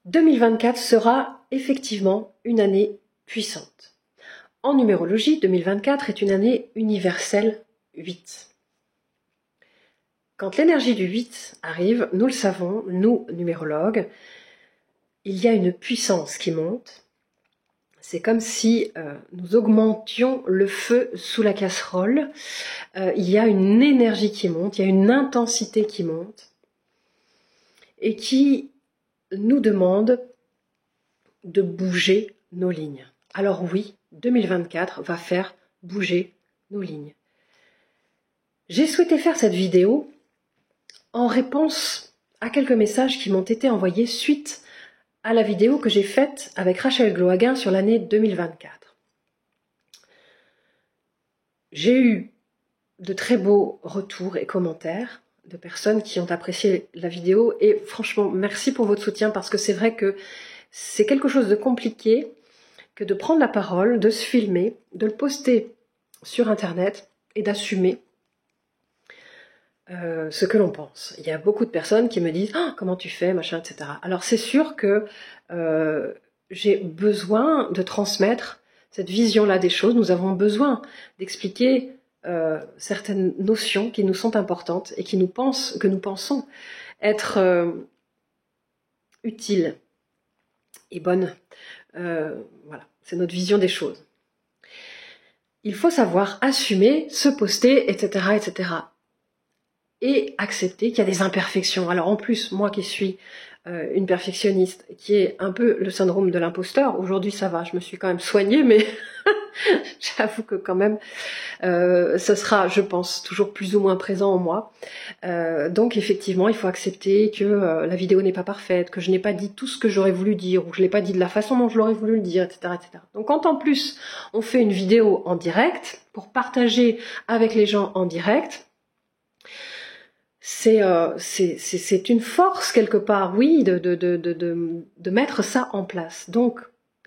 2024 sera effectivement une année puissante. En numérologie, 2024 est une année universelle 8. Quand l'énergie du 8 arrive, nous le savons, nous numérologues, il y a une puissance qui monte. C'est comme si nous augmentions le feu sous la casserole. Il y a une énergie qui monte, il y a une intensité qui monte et qui nous demande de bouger nos lignes. Alors oui, 2024 va faire bouger nos lignes. J'ai souhaité faire cette vidéo en réponse à quelques messages qui m'ont été envoyés suite à la vidéo que j'ai faite avec Rachel Gloaguin sur l'année 2024. J'ai eu de très beaux retours et commentaires de personnes qui ont apprécié la vidéo et franchement merci pour votre soutien parce que c'est vrai que c'est quelque chose de compliqué que de prendre la parole, de se filmer, de le poster sur internet et d'assumer ce que l'on pense. Il y a beaucoup de personnes qui me disent « comment tu fais, machin, etc. » Alors c'est sûr que j'ai besoin de transmettre cette vision-là des choses. Nous avons besoin d'expliquer certaines notions qui nous sont importantes et que nous pensons être utiles et bonnes. Voilà, c'est notre vision des choses. Il faut savoir assumer, se poster, etc., etc. Et accepter qu'il y a des imperfections. Alors en plus, moi qui suis une perfectionniste, qui est un peu le syndrome de l'imposteur, aujourd'hui ça va, je me suis quand même soignée, mais j'avoue que quand même, ce sera, je pense, toujours plus ou moins présent en moi. Donc effectivement, il faut accepter que la vidéo n'est pas parfaite, que je n'ai pas dit tout ce que j'aurais voulu dire, ou que je ne l'ai pas dit de la façon dont je l'aurais voulu le dire, etc., etc. Donc quand en plus, on fait une vidéo en direct, pour partager avec les gens en direct, c'est une force quelque part, oui, de mettre ça en place. Donc,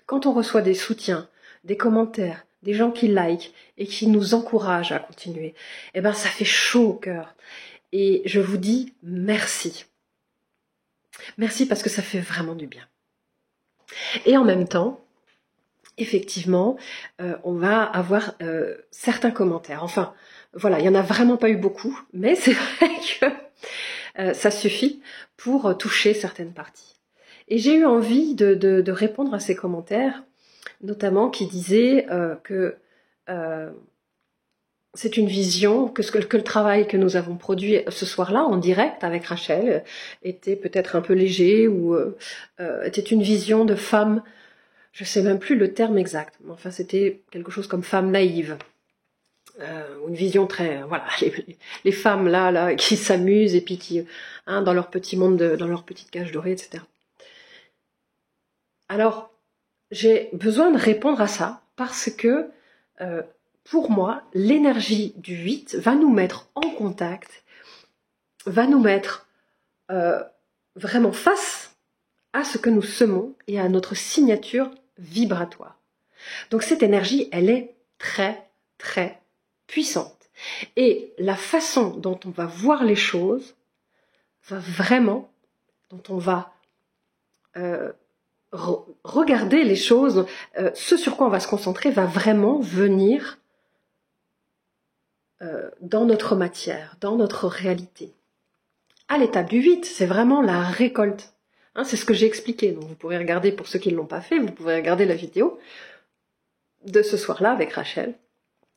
quand on reçoit des soutiens, des commentaires, des gens qui likent et qui nous encouragent à continuer, eh ben ça fait chaud au cœur. Et je vous dis merci. Merci parce que ça fait vraiment du bien. Et en même temps, effectivement, on va avoir certains commentaires. Enfin, voilà, il n'y en a vraiment pas eu beaucoup, mais c'est vrai que ça suffit pour toucher certaines parties. Et j'ai eu envie de répondre à ces commentaires, notamment qui disaient que c'est une vision, que le travail que nous avons produit ce soir-là, en direct avec Rachel, était peut-être un peu léger, ou était une vision de femme, je ne sais même plus le terme exact, mais enfin c'était quelque chose comme femme naïve. Une vision très, voilà, les femmes là qui s'amusent et puis qui, dans leur petit monde, dans leur petite cage dorée, etc. Alors, j'ai besoin de répondre à ça parce que, pour moi, l'énergie du 8 va nous mettre en contact, va nous mettre vraiment face à ce que nous semons et à notre signature vibratoire. Donc cette énergie, elle est très, très puissante. Et la façon dont on va voir les choses va vraiment, dont on va regarder les choses, ce sur quoi on va se concentrer va vraiment venir dans notre matière, dans notre réalité. À l'étape du 8, c'est vraiment la récolte. C'est ce que j'ai expliqué, donc vous pourrez regarder, pour ceux qui ne l'ont pas fait, vous pouvez regarder la vidéo de ce soir-là avec Rachel.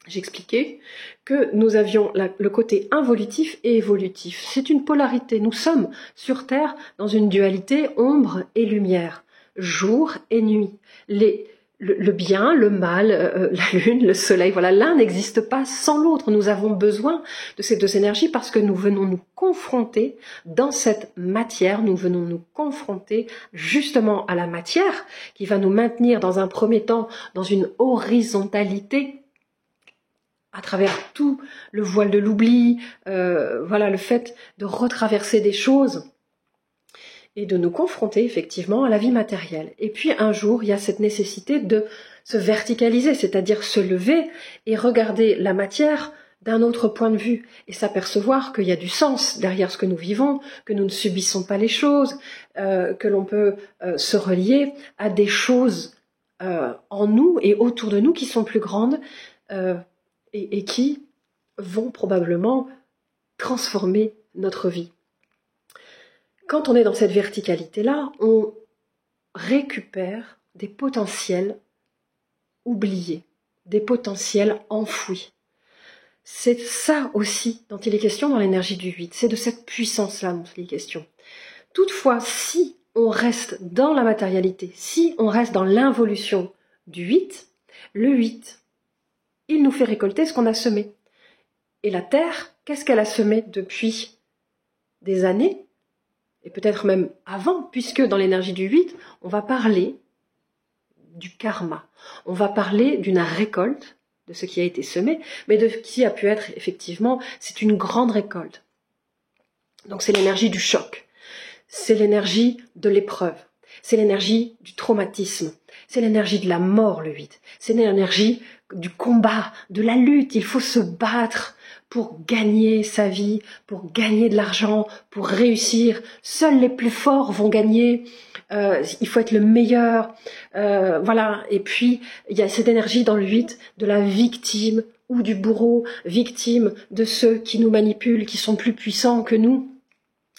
J'expliquais que nous avions le côté involutif et évolutif. C'est une polarité. Nous sommes sur Terre dans une dualité ombre et lumière, jour et nuit. Le bien, le mal, la lune, le soleil, voilà, l'un n'existe pas sans l'autre. Nous avons besoin de ces deux énergies parce que nous venons nous confronter dans cette matière, nous venons nous confronter justement à la matière qui va nous maintenir dans un premier temps dans une horizontalité à travers tout le voile de l'oubli, voilà, le fait de retraverser des choses et de nous confronter effectivement à la vie matérielle. Et puis un jour, il y a cette nécessité de se verticaliser, c'est-à-dire se lever et regarder la matière d'un autre point de vue et s'apercevoir qu'il y a du sens derrière ce que nous vivons, que nous ne subissons pas les choses, que l'on peut se relier à des choses en nous et autour de nous qui sont plus grandes et qui vont probablement transformer notre vie. Quand on est dans cette verticalité-là, on récupère des potentiels oubliés, des potentiels enfouis. C'est ça aussi dont il est question dans l'énergie du 8, c'est de cette puissance-là dont il est question. Toutefois, si on reste dans la matérialité, si on reste dans l'involution du 8, le 8, il nous fait récolter ce qu'on a semé. Et la Terre, qu'est-ce qu'elle a semé depuis des années, et peut-être même avant, puisque dans l'énergie du 8, on va parler du karma, on va parler d'une récolte, de ce qui a été semé, mais de ce qui a pu être, effectivement, c'est une grande récolte. Donc c'est l'énergie du choc, c'est l'énergie de l'épreuve, c'est l'énergie du traumatisme, c'est l'énergie de la mort, le 8, c'est l'énergie du combat, de la lutte, il faut se battre pour gagner sa vie, pour gagner de l'argent, pour réussir. Seuls les plus forts vont gagner, il faut être le meilleur, voilà. Et puis, il y a cette énergie dans le 8 de la victime ou du bourreau, victime de ceux qui nous manipulent, qui sont plus puissants que nous.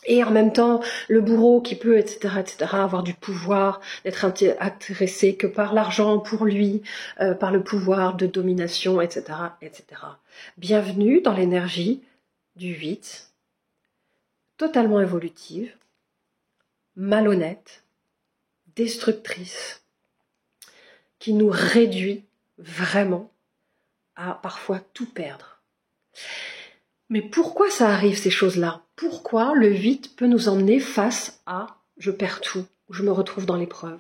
Et en même temps, le bourreau qui peut, etc., avoir du pouvoir, n'être intéressé que par l'argent pour lui, par le pouvoir de domination, etc., etc. Bienvenue dans l'énergie du 8, totalement évolutive, malhonnête, destructrice, qui nous réduit vraiment à parfois tout perdre. Mais pourquoi ça arrive ces choses-là? Pourquoi le 8 peut nous emmener face à « je perds tout » ou « je me retrouve dans l'épreuve » ?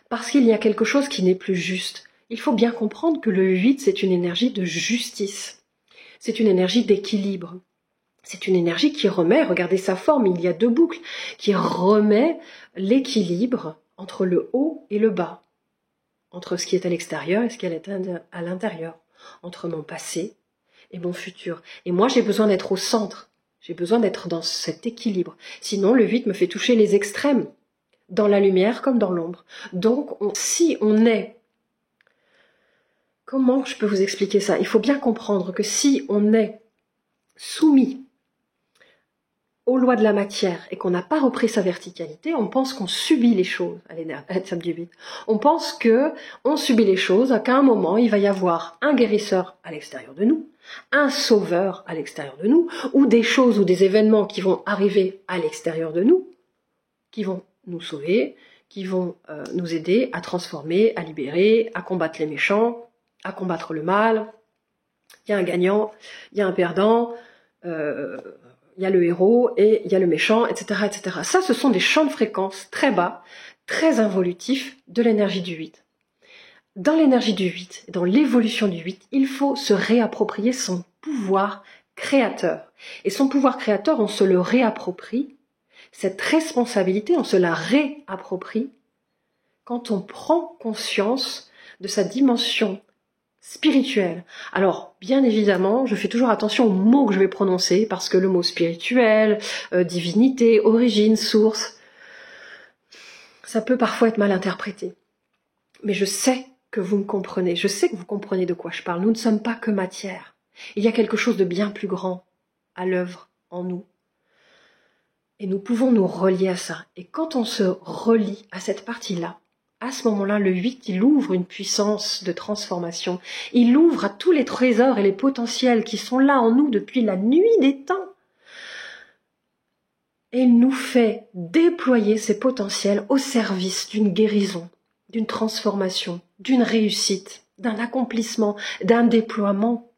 Parce qu'il y a quelque chose qui n'est plus juste. Il faut bien comprendre que le 8, c'est une énergie de justice. C'est une énergie d'équilibre. C'est une énergie qui remet, regardez sa forme, il y a deux boucles, qui remet l'équilibre entre le haut et le bas, entre ce qui est à l'extérieur et ce qui est à l'intérieur, entre mon passé et mon futur. Et moi, j'ai besoin d'être au centre. J'ai besoin d'être dans cet équilibre. Sinon, le 8 me fait toucher les extrêmes, dans la lumière comme dans l'ombre. Donc, si on est... Comment je peux vous expliquer ça? Il faut bien comprendre que si on est soumis aux lois de la matière et qu'on n'a pas repris sa verticalité, on pense qu'on subit les choses à l'étape du 8. On pense qu'on subit les choses, qu'à un moment, il va y avoir un guérisseur à l'extérieur de nous, un sauveur à l'extérieur de nous, ou des choses ou des événements qui vont arriver à l'extérieur de nous, qui vont nous sauver, qui vont nous aider à transformer, à libérer, à combattre les méchants, à combattre le mal. Il y a un gagnant, il y a un perdant, il y a le héros et il y a le méchant, etc., etc. Ça, ce sont des champs de fréquence très bas, très involutifs de l'énergie du 8. Dans l'énergie du 8, dans l'évolution du 8, il faut se réapproprier son pouvoir créateur. Et son pouvoir créateur, on se le réapproprie. Cette responsabilité, on se la réapproprie quand on prend conscience de sa dimension spirituelle. Alors, bien évidemment, je fais toujours attention aux mots que je vais prononcer, parce que le mot spirituel, divinité, origine, source, ça peut parfois être mal interprété. Mais je sais que vous me comprenez, je sais que vous comprenez de quoi je parle. Nous ne sommes pas que matière. Il y a quelque chose de bien plus grand à l'œuvre en nous. Et nous pouvons nous relier à ça. Et quand on se relie à cette partie-là, à ce moment-là, le 8, il ouvre une puissance de transformation. Il ouvre à tous les trésors et les potentiels qui sont là en nous depuis la nuit des temps. Et il nous fait déployer ces potentiels au service d'une guérison, d'une transformation, d'une réussite, d'un accomplissement, d'un déploiement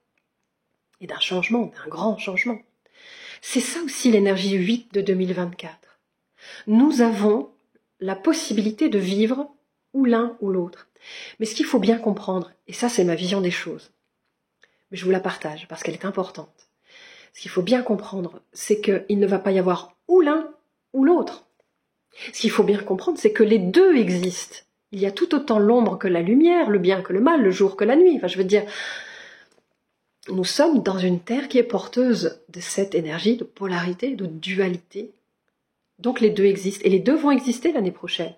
et d'un changement, d'un grand changement. C'est ça aussi l'énergie 8 de 2024. Nous avons la possibilité de vivre ou l'un ou l'autre. Mais ce qu'il faut bien comprendre, et ça c'est ma vision des choses, mais je vous la partage parce qu'elle est importante. Ce qu'il faut bien comprendre, c'est qu'il ne va pas y avoir ou l'un ou l'autre. Ce qu'il faut bien comprendre, c'est que les deux existent. Il y a tout autant l'ombre que la lumière, le bien que le mal, le jour que la nuit. Enfin, je veux dire, nous sommes dans une Terre qui est porteuse de cette énergie de polarité, de dualité. Donc les deux existent, et les deux vont exister l'année prochaine.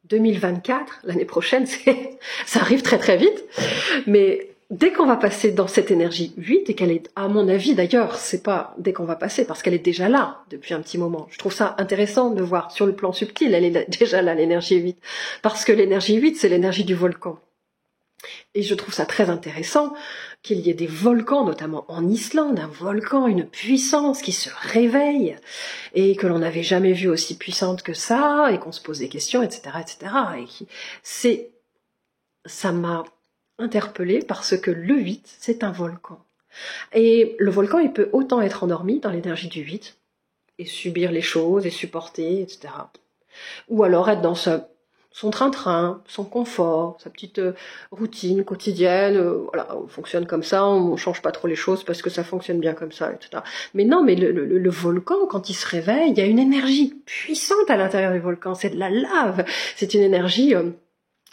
2024, l'année prochaine, ça arrive très très vite, mais dès qu'on va passer dans cette énergie 8, et qu'elle est, à mon avis d'ailleurs, c'est pas dès qu'on va passer, parce qu'elle est déjà là depuis un petit moment. Je trouve ça intéressant de voir sur le plan subtil, elle est déjà là, l'énergie 8, parce que l'énergie 8, c'est l'énergie du volcan. Et je trouve ça très intéressant qu'il y ait des volcans, notamment en Islande, un volcan, une puissance qui se réveille, et que l'on n'avait jamais vu aussi puissante que ça, et qu'on se pose des questions, etc., etc. Ça m'a interpellée parce que le 8, c'est un volcan. Et le volcan, il peut autant être endormi dans l'énergie du 8, et subir les choses, et supporter, etc. Ou alors être dans son train-train, son confort, sa petite routine quotidienne, voilà, on fonctionne comme ça, on change pas trop les choses parce que ça fonctionne bien comme ça, etc. Mais non, mais le volcan, quand il se réveille, il y a une énergie puissante à l'intérieur du volcan, c'est de la lave, c'est une énergie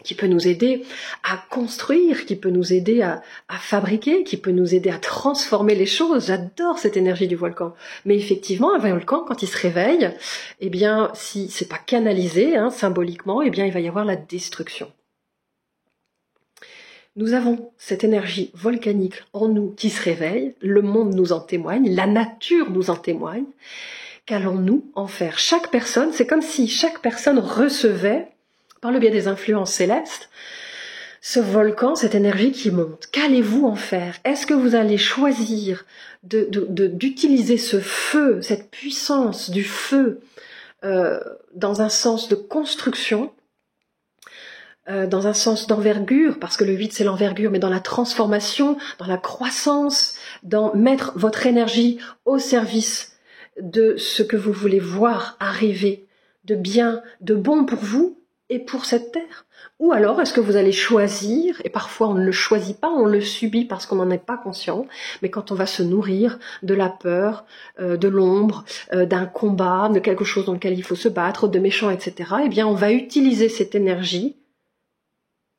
qui peut nous aider à construire, qui peut nous aider à fabriquer, qui peut nous aider à transformer les choses. J'adore cette énergie du volcan. Mais effectivement, un volcan, quand il se réveille, eh bien, si c'est pas canalisé, symboliquement, eh bien, il va y avoir la destruction. Nous avons cette énergie volcanique en nous qui se réveille, le monde nous en témoigne, la nature nous en témoigne. Qu'allons-nous en faire? Chaque personne, c'est comme si chaque personne recevait, par le biais des influences célestes, ce volcan, cette énergie qui monte. Qu'allez-vous en faire? Est-ce que vous allez choisir d'utiliser ce feu, cette puissance du feu, dans un sens de construction, dans un sens d'envergure, parce que le 8 c'est l'envergure, mais dans la transformation, dans la croissance, dans mettre votre énergie au service de ce que vous voulez voir arriver, de bien, de bon pour vous, et pour cette terre? Ou alors, est-ce que vous allez choisir, et parfois on ne le choisit pas, on le subit parce qu'on n'en est pas conscient, mais quand on va se nourrir de la peur, de l'ombre, d'un combat, de quelque chose dans lequel il faut se battre, de méchants, etc., eh bien on va utiliser cette énergie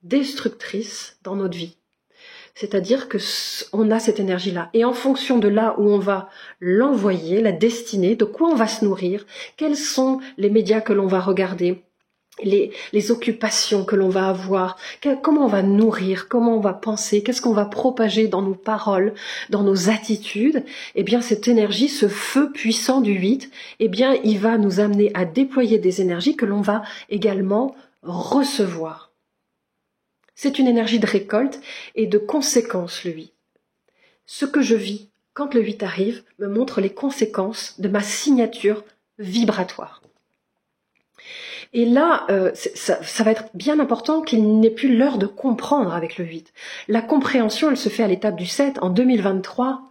destructrice dans notre vie. C'est-à-dire que on a cette énergie-là. Et en fonction de là où on va l'envoyer, la destinée, de quoi on va se nourrir, quels sont les médias que l'on va regarder, les occupations que l'on va avoir, comment on va nourrir, comment on va penser, qu'est-ce qu'on va propager dans nos paroles, dans nos attitudes, eh bien cette énergie, ce feu puissant du 8, eh bien il va nous amener à déployer des énergies que l'on va également recevoir. C'est une énergie de récolte et de conséquence, le 8. Ce que je vis quand le 8 arrive me montre les conséquences de ma signature vibratoire. Et là, ça va être bien important qu'il n'ait plus l'heure de comprendre avec le 8. La compréhension, elle se fait à l'étape du 7. En 2023,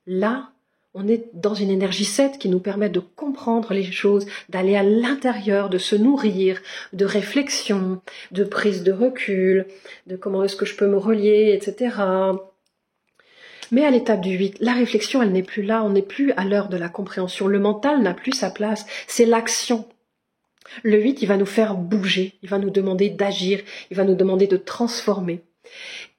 là, on est dans une énergie 7 qui nous permet de comprendre les choses, d'aller à l'intérieur, de se nourrir, de réflexion, de prise de recul, de comment est-ce que je peux me relier, etc. Mais à l'étape du 8, la réflexion, elle n'est plus là, on n'est plus à l'heure de la compréhension. Le mental n'a plus sa place, c'est l'action. Le 8, il va nous faire bouger, il va nous demander d'agir, il va nous demander de transformer.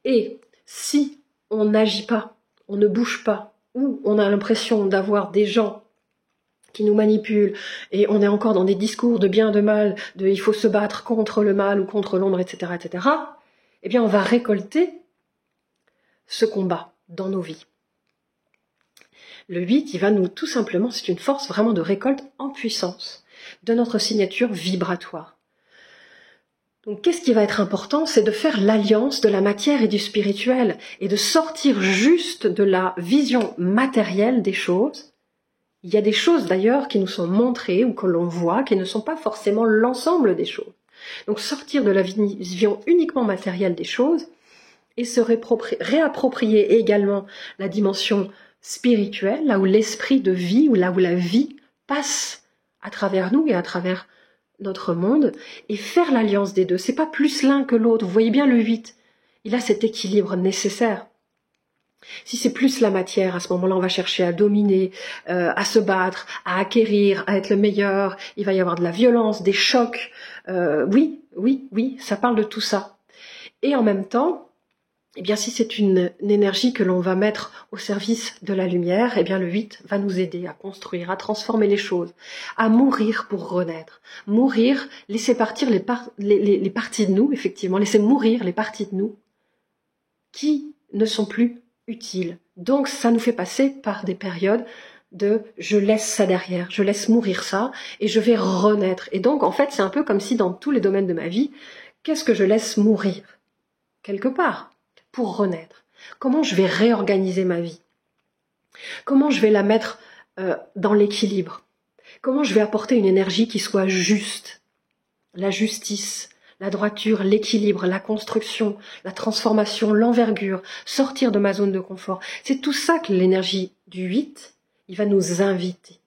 Et si on n'agit pas, on ne bouge pas, ou on a l'impression d'avoir des gens qui nous manipulent, et on est encore dans des discours de bien, de mal, de il faut se battre contre le mal ou contre l'ombre, etc., etc., eh bien on va récolter ce combat dans nos vies. Le 8, il va nous, tout simplement, c'est une force vraiment de récolte en puissance de notre signature vibratoire. Donc qu'est-ce qui va être important? C'est de faire l'alliance de la matière et du spirituel et de sortir juste de la vision matérielle des choses. Il y a des choses d'ailleurs qui nous sont montrées ou que l'on voit qui ne sont pas forcément l'ensemble des choses. Donc sortir de la vision uniquement matérielle des choses et se réapproprier également la dimension spirituelle, là où l'esprit de vie, ou là où la vie passe à travers nous et à travers notre monde, et faire l'alliance des deux. C'est pas plus l'un que l'autre. Vous voyez bien le 8. Il a cet équilibre nécessaire. Si c'est plus la matière, à ce moment-là, on va chercher à dominer, à se battre, à acquérir, à être le meilleur. Il va y avoir de la violence, des chocs. Oui, ça parle de tout ça. Et en même temps, Eh bien, si c'est une énergie que l'on va mettre au service de la lumière, eh bien, le 8 va nous aider à construire, à transformer les choses, à mourir pour renaître. Mourir, laisser partir les parties de nous, effectivement, laisser mourir les parties de nous qui ne sont plus utiles. Donc, ça nous fait passer par des périodes de je laisse ça derrière, je laisse mourir ça et je vais renaître. Et donc, en fait, c'est un peu comme si dans tous les domaines de ma vie, qu'est-ce que je laisse mourir quelque part pour renaître? Comment je vais réorganiser ma vie? Comment je vais la mettre dans l'équilibre? Comment je vais apporter une énergie qui soit juste? La justice, la droiture, l'équilibre, la construction, la transformation, l'envergure, sortir de ma zone de confort. C'est tout ça que l'énergie du 8, il va nous inviter.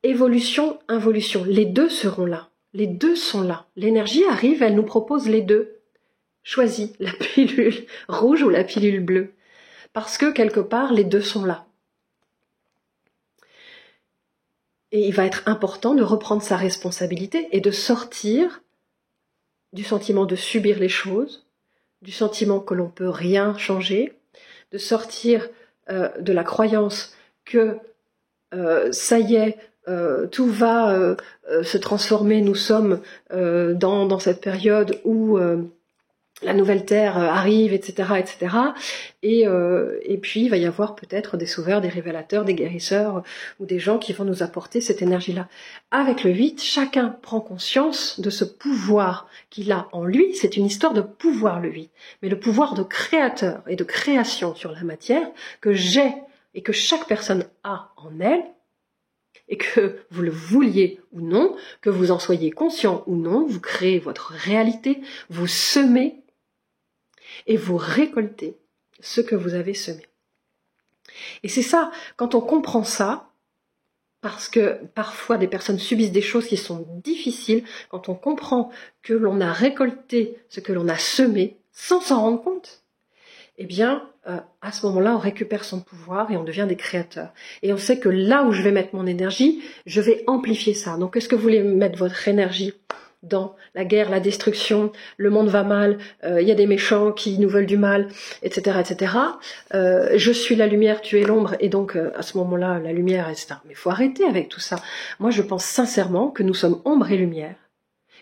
Évolution, involution, les deux seront là. Les deux sont là. L'énergie arrive, elle nous propose les deux. Choisis la pilule rouge ou la pilule bleue. Parce que quelque part, les deux sont là. Et il va être important de reprendre sa responsabilité et de sortir du sentiment de subir les choses, du sentiment que l'on peut rien changer, de sortir de la croyance que ça y est, tout va se transformer, nous sommes dans cette période où la nouvelle terre arrive, etc., etc. Et puis il va y avoir peut-être des sauveurs, des révélateurs, des guérisseurs ou des gens qui vont nous apporter cette énergie-là. Avec le 8, chacun prend conscience de ce pouvoir qu'il a en lui. C'est une histoire de pouvoir, le 8, mais le pouvoir de créateur et de création sur la matière que j'ai et que chaque personne a en elle, et que vous le vouliez ou non, que vous en soyez conscient ou non, vous créez votre réalité, vous semez et vous récoltez ce que vous avez semé. Et c'est ça, quand on comprend ça, parce que parfois des personnes subissent des choses qui sont difficiles, quand on comprend que l'on a récolté ce que l'on a semé sans s'en rendre compte, eh bien, à ce moment-là, on récupère son pouvoir et on devient des créateurs. Et on sait que là où je vais mettre mon énergie, je vais amplifier ça. Donc, est-ce que vous voulez mettre votre énergie dans la guerre, la destruction, le monde va mal, il y a des méchants qui nous veulent du mal, etc., etc. Je suis la lumière, tu es l'ombre, et donc à ce moment-là, la lumière, etc. Mais il faut arrêter avec tout ça. Moi, je pense sincèrement que nous sommes ombre et lumière,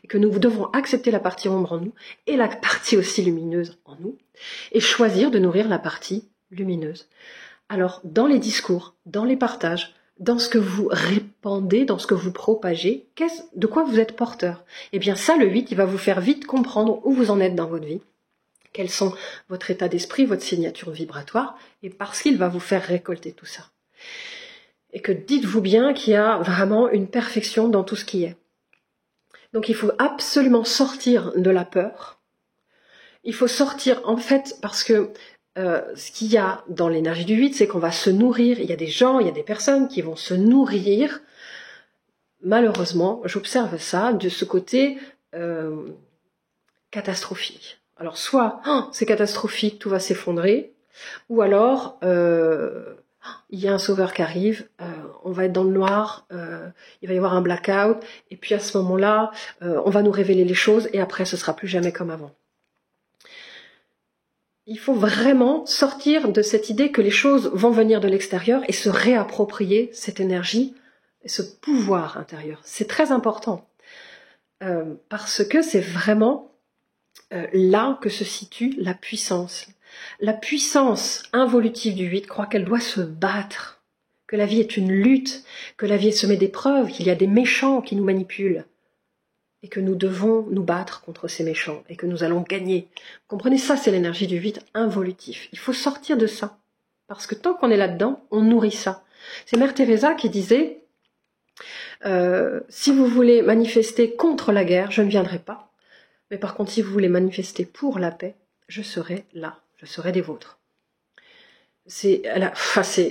et que nous devons accepter la partie ombre en nous, et la partie aussi lumineuse en nous, et choisir de nourrir la partie lumineuse. Alors, dans les discours, dans les partages, dans ce que vous répandez, dans ce que vous propagez, de quoi vous êtes porteur? Eh bien ça, le 8, il va vous faire vite comprendre où vous en êtes dans votre vie, quels sont votre état d'esprit, votre signature vibratoire, et parce qu'il va vous faire récolter tout ça. Et que dites-vous bien qu'il y a vraiment une perfection dans tout ce qui est. Donc il faut absolument sortir de la peur. Il faut sortir, en fait, parce que ce qu'il y a dans l'énergie du 8, c'est qu'on va se nourrir. Il y a des gens, il y a des personnes qui vont se nourrir. Malheureusement, j'observe ça de ce côté catastrophique. Alors soit c'est catastrophique, tout va s'effondrer, ou alors il y a un sauveur qui arrive, on va être dans le noir, il va y avoir un blackout, et puis à ce moment-là, on va nous révéler les choses, et après ce sera plus jamais comme avant. Il faut vraiment sortir de cette idée que les choses vont venir de l'extérieur et se réapproprier cette énergie et ce pouvoir intérieur. C'est très important parce que c'est vraiment là que se situe la puissance. La puissance involutive du 8 croit qu'elle doit se battre, que la vie est une lutte, que la vie est semée d'épreuves, qu'il y a des méchants qui nous manipulent. Et que nous devons nous battre contre ces méchants, et que nous allons gagner. Comprenez, ça c'est l'énergie du 8 involutif. Il faut sortir de ça, parce que tant qu'on est là-dedans, on nourrit ça. C'est Mère Teresa qui disait, si vous voulez manifester contre la guerre, je ne viendrai pas, mais par contre si vous voulez manifester pour la paix, je serai là, je serai des vôtres. C'est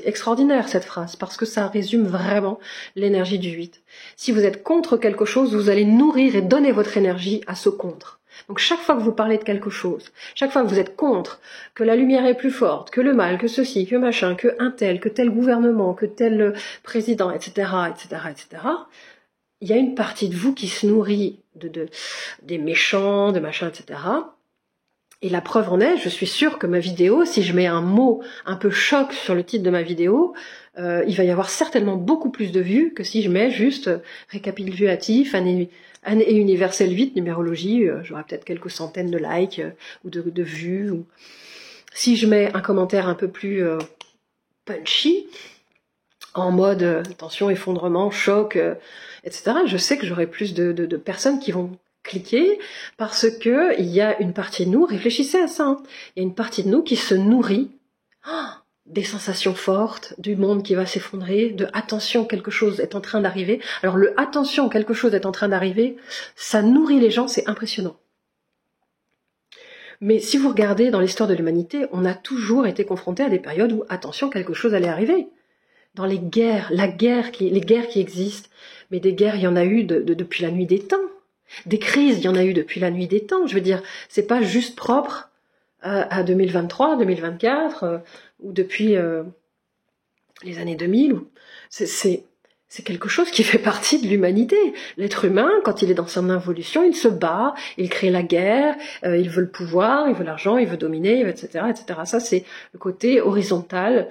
extraordinaire cette phrase, parce que ça résume vraiment l'énergie du 8. Si vous êtes contre quelque chose, vous allez nourrir et donner votre énergie à ce contre. Donc chaque fois que vous parlez de quelque chose, chaque fois que vous êtes contre, que la lumière est plus forte, que le mal, que ceci, que machin, que un tel, que tel gouvernement, que tel président, etc., etc., etc., il y a une partie de vous qui se nourrit des méchants, de machin, etc., Et la preuve en est, je suis sûre que ma vidéo, si je mets un mot un peu choc sur le titre de ma vidéo, il va y avoir certainement beaucoup plus de vues que si je mets juste récapitulatif, année universelle 8, numérologie, j'aurai peut-être quelques centaines de likes ou de vues. Ou... Si je mets un commentaire un peu plus punchy, en mode tension, effondrement, choc, etc., je sais que j'aurai plus de personnes qui vont cliquer parce que il y a une partie de nous, réfléchissez à ça, hein, il y a une partie de nous qui se nourrit des sensations fortes, du monde qui va s'effondrer, de attention, quelque chose est en train d'arriver. Alors le attention, quelque chose est en train d'arriver, ça nourrit les gens, c'est impressionnant. Mais si vous regardez dans l'histoire de l'humanité, on a toujours été confronté à des périodes où attention, quelque chose allait arriver. Dans les guerres, les guerres qui existent, mais des guerres, il y en a eu depuis la nuit des temps. Des crises, il y en a eu depuis la nuit des temps. Je veux dire, c'est pas juste propre à 2023, 2024, ou depuis les années 2000. C'est quelque chose qui fait partie de l'humanité. L'être humain, quand il est dans son involution, il se bat, il crée la guerre, il veut le pouvoir, il veut l'argent, il veut dominer, etc., etc. Ça, c'est le côté horizontal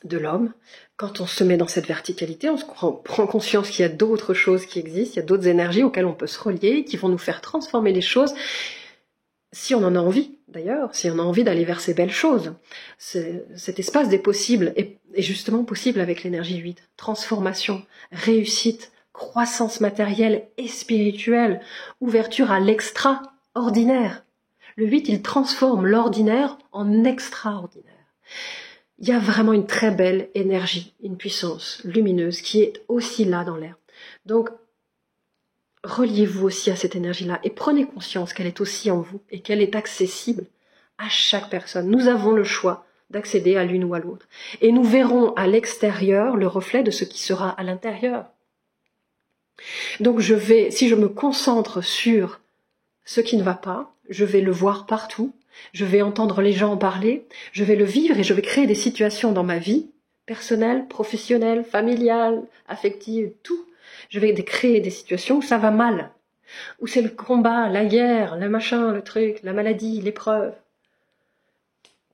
de l'homme. Quand on se met dans cette verticalité, on prend conscience qu'il y a d'autres choses qui existent, il y a d'autres énergies auxquelles on peut se relier, qui vont nous faire transformer les choses, si on en a envie, d'ailleurs, si on a envie d'aller vers ces belles choses. Cet espace des possibles est justement possible avec l'énergie 8. Transformation, réussite, croissance matérielle et spirituelle, ouverture à l'extraordinaire. Le 8, il transforme l'ordinaire en extraordinaire. Il y a vraiment une très belle énergie, une puissance lumineuse qui est aussi là dans l'air. Donc, reliez-vous aussi à cette énergie-là et prenez conscience qu'elle est aussi en vous et qu'elle est accessible à chaque personne. Nous avons le choix d'accéder à l'une ou à l'autre. Et nous verrons à l'extérieur le reflet de ce qui sera à l'intérieur. Donc si je me concentre sur ce qui ne va pas, je vais le voir partout. Je vais entendre les gens en parler, je vais le vivre et je vais créer des situations dans ma vie, personnelle, professionnelle, familiale, affective, tout. Je vais créer des situations où ça va mal, où c'est le combat, la guerre, le machin, le truc, la maladie, l'épreuve.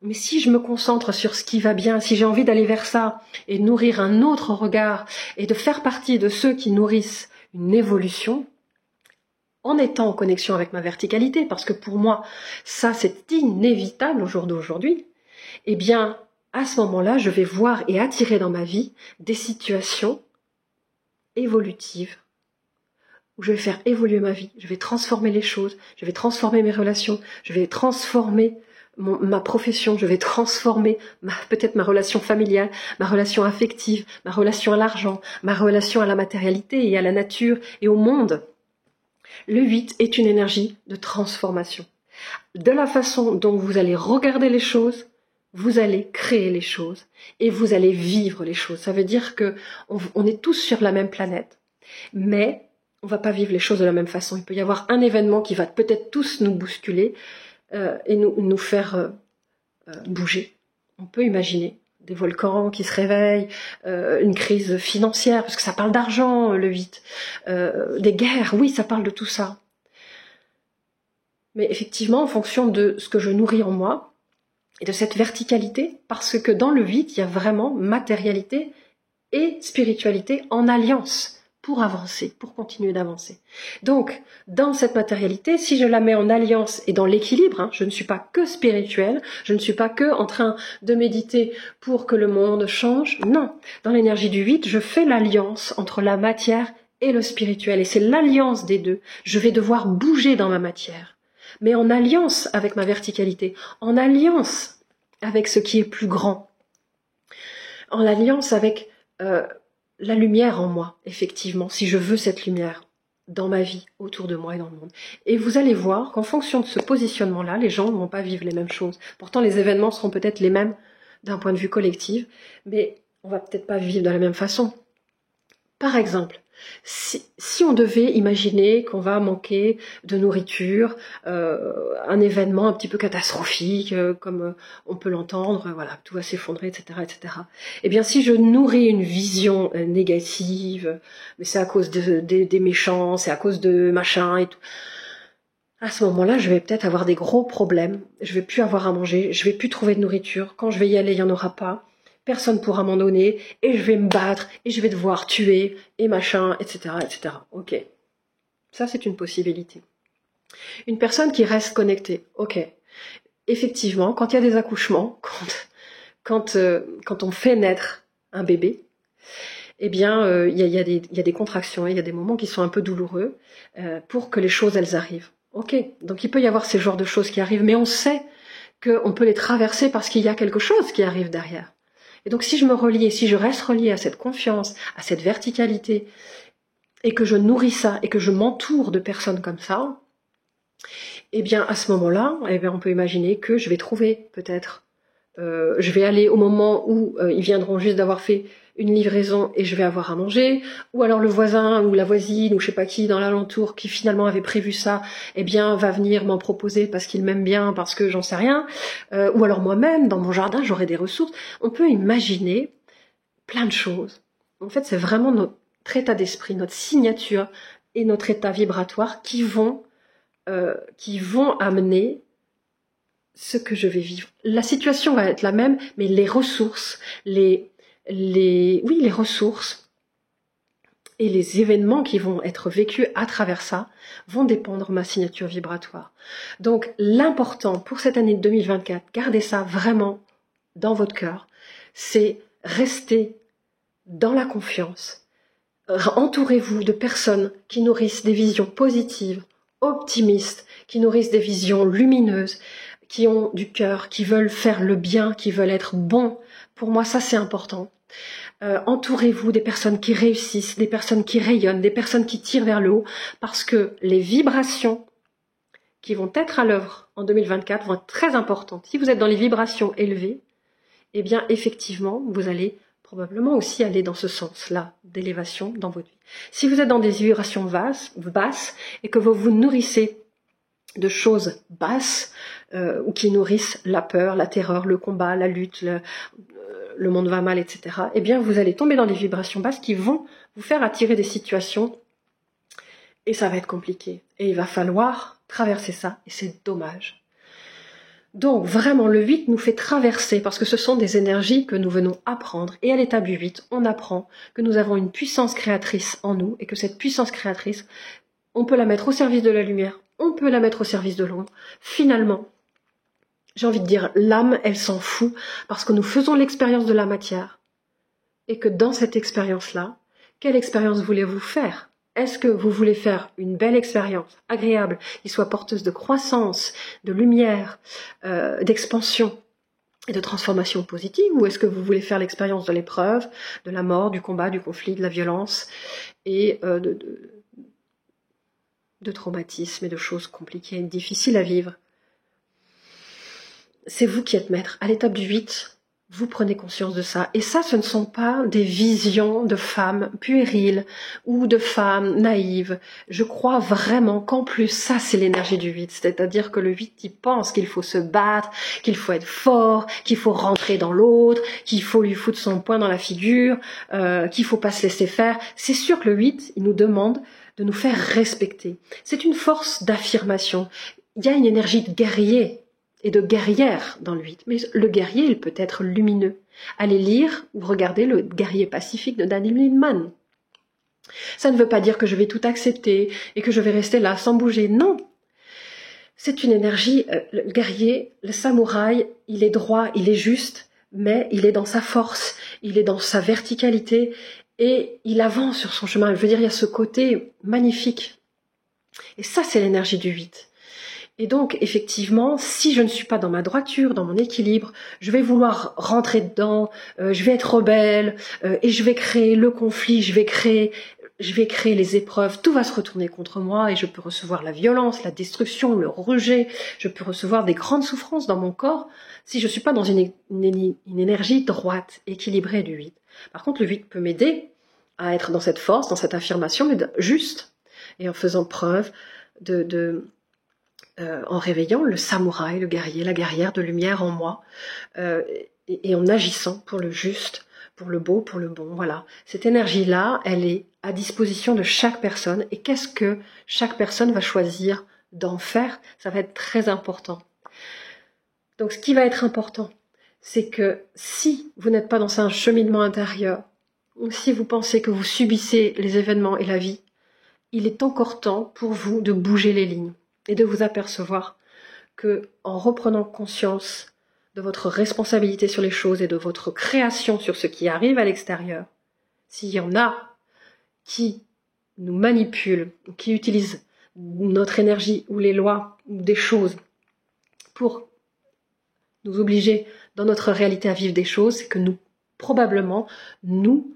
Mais si je me concentre sur ce qui va bien, si j'ai envie d'aller vers ça et de nourrir un autre regard et de faire partie de ceux qui nourrissent une évolution, en étant en connexion avec ma verticalité, parce que pour moi, ça c'est inévitable au jour d'aujourd'hui, eh bien, à ce moment-là, je vais voir et attirer dans ma vie des situations évolutives, où je vais faire évoluer ma vie, je vais transformer les choses, je vais transformer mes relations, je vais transformer ma profession, je vais transformer peut-être ma relation familiale, ma relation affective, ma relation à l'argent, ma relation à la matérialité et à la nature et au monde. Le 8 est une énergie de transformation. De la façon dont vous allez regarder les choses, vous allez créer les choses et vous allez vivre les choses. Ça veut dire que on est tous sur la même planète, mais on va pas vivre les choses de la même façon. Il peut y avoir un événement qui va peut-être tous nous bousculer et nous faire bouger. On peut imaginer des volcans qui se réveillent, une crise financière, parce que ça parle d'argent, le 8, des guerres, oui, ça parle de tout ça. Mais effectivement, en fonction de ce que je nourris en moi, et de cette verticalité, parce que dans le 8, il y a vraiment matérialité et spiritualité en alliance, pour avancer, pour continuer d'avancer. Donc, dans cette matérialité, si je la mets en alliance et dans l'équilibre, je ne suis pas que spirituelle, je ne suis pas que en train de méditer pour que le monde change, non. Dans l'énergie du 8, je fais l'alliance entre la matière et le spirituel, et c'est l'alliance des deux. Je vais devoir bouger dans ma matière, mais en alliance avec ma verticalité, en alliance avec ce qui est plus grand, en alliance avec la lumière en moi, effectivement, si je veux cette lumière dans ma vie, autour de moi et dans le monde. Et vous allez voir qu'en fonction de ce positionnement-là, les gens ne vont pas vivre les mêmes choses. Pourtant, les événements seront peut-être les mêmes d'un point de vue collectif, mais on va peut-être pas vivre de la même façon. Par exemple, si on devait imaginer qu'on va manquer de nourriture, un événement un petit peu catastrophique, comme on peut l'entendre, voilà, tout va s'effondrer, etc., etc. Eh bien, si je nourris une vision négative, mais c'est à cause des méchants, c'est à cause de machin et tout, à ce moment-là, je vais peut-être avoir des gros problèmes. Je vais plus avoir à manger, je vais plus trouver de nourriture. Quand je vais y aller, il y en aura pas. Personne pourra m'en donner et je vais me battre et je vais devoir tuer et machin, etc., etc. Ok, ça c'est une possibilité. Une personne qui reste connectée. Ok, effectivement, quand il y a des accouchements, quand on fait naître un bébé, eh bien, il y a des contractions, il y a des moments qui sont un peu douloureux pour que les choses, elles arrivent. Ok, donc il peut y avoir ces genres de choses qui arrivent, mais on sait qu'on peut les traverser parce qu'il y a quelque chose qui arrive derrière. Et donc si je me relie, si je reste reliée à cette confiance, à cette verticalité, et que je nourris ça, et que je m'entoure de personnes comme ça, eh bien à ce moment-là, eh bien, on peut imaginer que je vais trouver peut-être, je vais aller au moment où ils viendront juste d'avoir fait une livraison et je vais avoir à manger, ou alors le voisin ou la voisine ou je sais pas qui dans l'alentour qui finalement avait prévu ça, eh bien va venir m'en proposer parce qu'il m'aime bien, parce que j'en sais rien, ou alors moi-même dans mon jardin j'aurai des ressources. On peut imaginer plein de choses. En fait, c'est vraiment notre état d'esprit, notre signature et notre état vibratoire qui vont amener ce que je vais vivre. La situation va être la même, mais les ressources, les ressources et les événements qui vont être vécus à travers ça vont dépendre de ma signature vibratoire. Donc, l'important pour cette année 2024, gardez ça vraiment dans votre cœur, c'est rester dans la confiance. Entourez-vous de personnes qui nourrissent des visions positives, optimistes, qui nourrissent des visions lumineuses, qui ont du cœur, qui veulent faire le bien, qui veulent être bons. Pour moi, ça c'est important. Entourez-vous des personnes qui réussissent, des personnes qui rayonnent, des personnes qui tirent vers le haut, parce que les vibrations qui vont être à l'œuvre en 2024 vont être très importantes. Si vous êtes dans les vibrations élevées, eh bien effectivement, vous allez probablement aussi aller dans ce sens-là d'élévation dans votre vie. Si vous êtes dans des vibrations basses et que vous vous nourrissez de choses basses ou qui nourrissent la peur, la terreur, le combat, la lutte, le monde va mal, etc., eh bien vous allez tomber dans des vibrations basses qui vont vous faire attirer des situations et ça va être compliqué. Et il va falloir traverser ça et c'est dommage. Donc vraiment le 8 nous fait traverser parce que ce sont des énergies que nous venons apprendre et à l'étape du 8 on apprend que nous avons une puissance créatrice en nous et que cette puissance créatrice on peut la mettre au service de la lumière, on peut la mettre au service de l'ombre. Finalement, j'ai envie de dire l'âme elle s'en fout parce que nous faisons l'expérience de la matière et que dans cette expérience-là, quelle expérience voulez-vous faire ? Est-ce que vous voulez faire une belle expérience, agréable, qui soit porteuse de croissance, de lumière, d'expansion et de transformation positive, ou est-ce que vous voulez faire l'expérience de l'épreuve, de la mort, du combat, du conflit, de la violence et de traumatismes et de choses compliquées et difficiles à vivre ? C'est vous qui êtes maître. À l'étape du 8, vous prenez conscience de ça. Et ça, ce ne sont pas des visions de femmes puériles ou de femmes naïves. Je crois vraiment qu'en plus, ça, c'est l'énergie du 8. C'est-à-dire que le 8, il pense qu'il faut se battre, qu'il faut être fort, qu'il faut rentrer dans l'autre, qu'il faut lui foutre son poing dans la figure, qu'il faut pas se laisser faire. C'est sûr que le 8, il nous demande de nous faire respecter. C'est une force d'affirmation. Il y a une énergie de guerrier et de guerrière dans le 8. Mais le guerrier, il peut être lumineux. Allez lire ou regarder le guerrier pacifique de Daniel Lineman. Ça ne veut pas dire que je vais tout accepter et que je vais rester là sans bouger. Non. C'est une énergie, le guerrier, le samouraï, il est droit, il est juste, mais il est dans sa force, il est dans sa verticalité et il avance sur son chemin. Je veux dire, il y a ce côté magnifique. Et ça, c'est l'énergie du 8. Et donc, effectivement, si je ne suis pas dans ma droiture, dans mon équilibre, je vais vouloir rentrer dedans, je vais être rebelle, et je vais créer le conflit, je vais créer les épreuves, tout va se retourner contre moi, et je peux recevoir la violence, la destruction, le rejet, je peux recevoir des grandes souffrances dans mon corps, si je ne suis pas dans une énergie droite, équilibrée du 8. Par contre, le 8 peut m'aider à être dans cette force, dans cette affirmation, mais juste, et en faisant preuve en réveillant le samouraï, le guerrier, la guerrière de lumière en moi, et en agissant pour le juste, pour le beau, pour le bon. Voilà. Cette énergie-là, elle est à disposition de chaque personne. Et qu'est-ce que chaque personne va choisir d'enfer, ça va être très important. Donc ce qui va être important, c'est que si vous n'êtes pas dans un cheminement intérieur, ou si vous pensez que vous subissez les événements et la vie, il est encore temps pour vous de bouger les lignes et de vous apercevoir que en reprenant conscience de votre responsabilité sur les choses et de votre création sur ce qui arrive à l'extérieur, s'il y en a qui nous manipulent, qui utilisent notre énergie ou les lois ou des choses pour nous obliger dans notre réalité à vivre des choses, c'est que nous, probablement, nous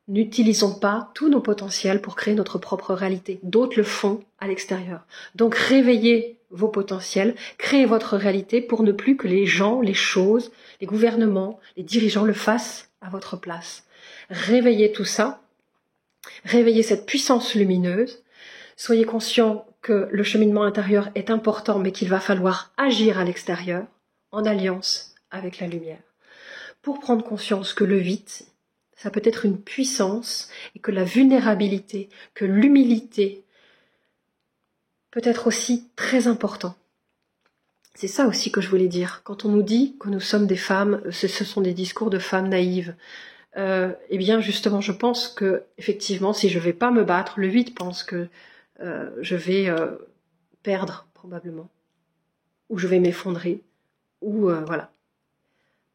n'utilisons pas tous nos potentiels pour créer notre propre réalité. D'autres le font à l'extérieur. Donc réveillez vos potentiels, créez votre réalité pour ne plus que les gens, les choses, les gouvernements, les dirigeants le fassent à votre place. Réveillez tout ça, réveillez cette puissance lumineuse, soyez conscient que le cheminement intérieur est important mais qu'il va falloir agir à l'extérieur en alliance avec la lumière. Pour prendre conscience que le 8, ça peut être une puissance et que la vulnérabilité, que l'humilité peut être aussi très important. C'est ça aussi que je voulais dire. Quand on nous dit que nous sommes des femmes, ce sont des discours de femmes naïves. Eh bien justement, je pense que effectivement, si je vais pas me battre, le 8 pense que je vais perdre probablement, ou je vais m'effondrer, ou voilà.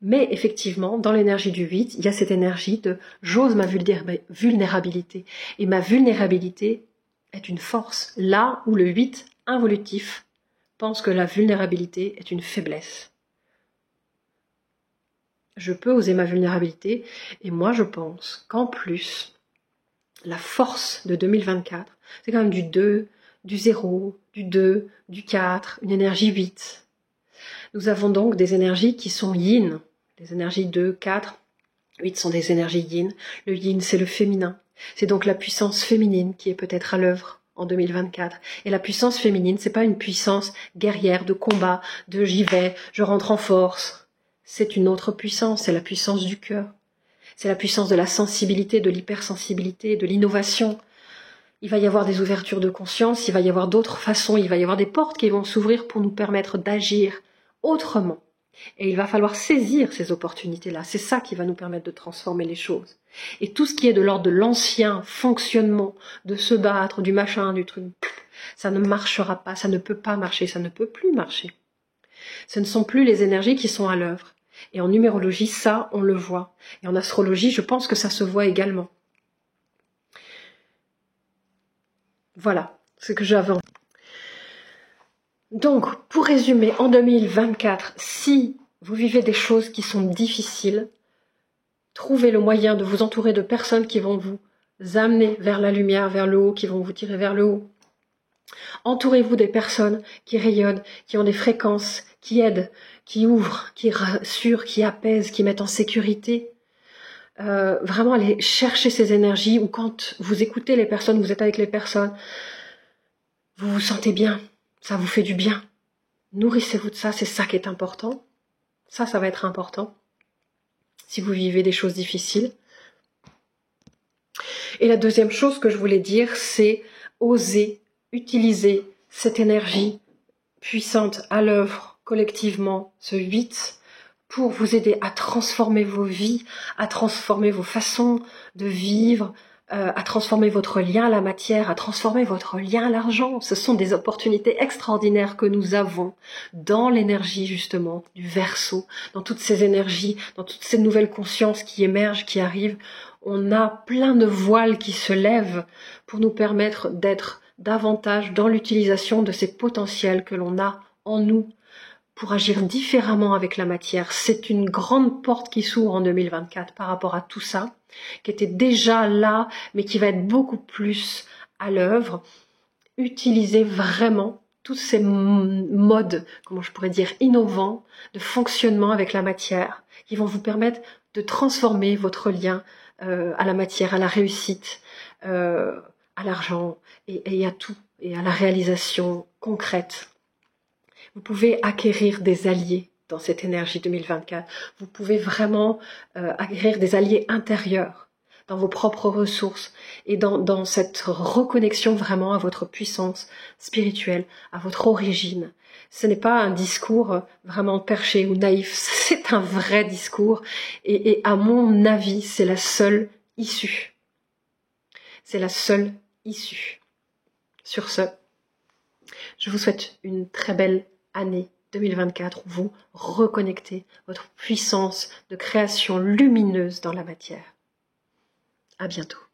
Mais effectivement, dans l'énergie du 8, il y a cette énergie de j'ose ma vulnérabilité. Et ma vulnérabilité est une force, là où le 8 involutif pense que la vulnérabilité est une faiblesse. Je peux oser ma vulnérabilité, et moi je pense qu'en plus, la force de 2024, c'est quand même du 2, du 0, du 2, du 4, une énergie 8. Nous avons donc des énergies qui sont yin. Les énergies 2, 4, 8 sont des énergies yin. Le yin, c'est le féminin. C'est donc la puissance féminine qui est peut-être à l'œuvre en 2024. Et la puissance féminine, c'est pas une puissance guerrière, de combat, de j'y vais, je rentre en force. C'est une autre puissance, c'est la puissance du cœur. C'est la puissance de la sensibilité, de l'hypersensibilité, de l'innovation. Il va y avoir des ouvertures de conscience, il va y avoir d'autres façons, il va y avoir des portes qui vont s'ouvrir pour nous permettre d'agir autrement. Et il va falloir saisir ces opportunités-là. C'est ça qui va nous permettre de transformer les choses. Et tout ce qui est de l'ordre de l'ancien fonctionnement, de se battre, du machin, du truc, ça ne marchera pas, ça ne peut pas marcher, ça ne peut plus marcher. Ce ne sont plus les énergies qui sont à l'œuvre. Et en numérologie, ça, on le voit. Et en astrologie, je pense que ça se voit également. Voilà ce que j'avais. Donc, pour résumer, en 2024, si vous vivez des choses qui sont difficiles, trouvez le moyen de vous entourer de personnes qui vont vous amener vers la lumière, vers le haut, qui vont vous tirer vers le haut. Entourez-vous des personnes qui rayonnent, qui ont des fréquences, qui aident, qui ouvrent, qui rassurent, qui apaisent, qui mettent en sécurité. Vraiment aller chercher ces énergies où quand vous écoutez les personnes, vous êtes avec les personnes, vous vous sentez bien, ça vous fait du bien. Nourrissez-vous de ça, c'est ça qui est important. Ça va être important si vous vivez des choses difficiles. Et la deuxième chose que je voulais dire, c'est oser utiliser cette énergie puissante à l'œuvre collectivement, ce 8, pour vous aider à transformer vos vies, à transformer vos façons de vivre, à transformer votre lien à la matière, à transformer votre lien à l'argent. Ce sont des opportunités extraordinaires que nous avons dans l'énergie justement du Verseau, dans toutes ces énergies, dans toutes ces nouvelles consciences qui émergent, qui arrivent. On a plein de voiles qui se lèvent pour nous permettre d'être davantage dans l'utilisation de ces potentiels que l'on a en nous pour agir différemment avec la matière. C'est une grande porte qui s'ouvre en 2024 par rapport à tout ça, qui était déjà là, mais qui va être beaucoup plus à l'œuvre. Utilisez vraiment tous ces modes, comment je pourrais dire, innovants de fonctionnement avec la matière, qui vont vous permettre de transformer votre lien à la matière, à la réussite, à l'argent et à tout, et à la réalisation concrète. Vous pouvez acquérir des alliés dans cette énergie 2024. Vous pouvez vraiment acquérir des alliés intérieurs, dans vos propres ressources et dans cette reconnexion vraiment à votre puissance spirituelle, à votre origine. Ce n'est pas un discours vraiment perché ou naïf, c'est un vrai discours et à mon avis, c'est la seule issue. C'est la seule issue. Sur ce, je vous souhaite une très belle année 2024 où vous reconnectez votre puissance de création lumineuse dans la matière. À bientôt.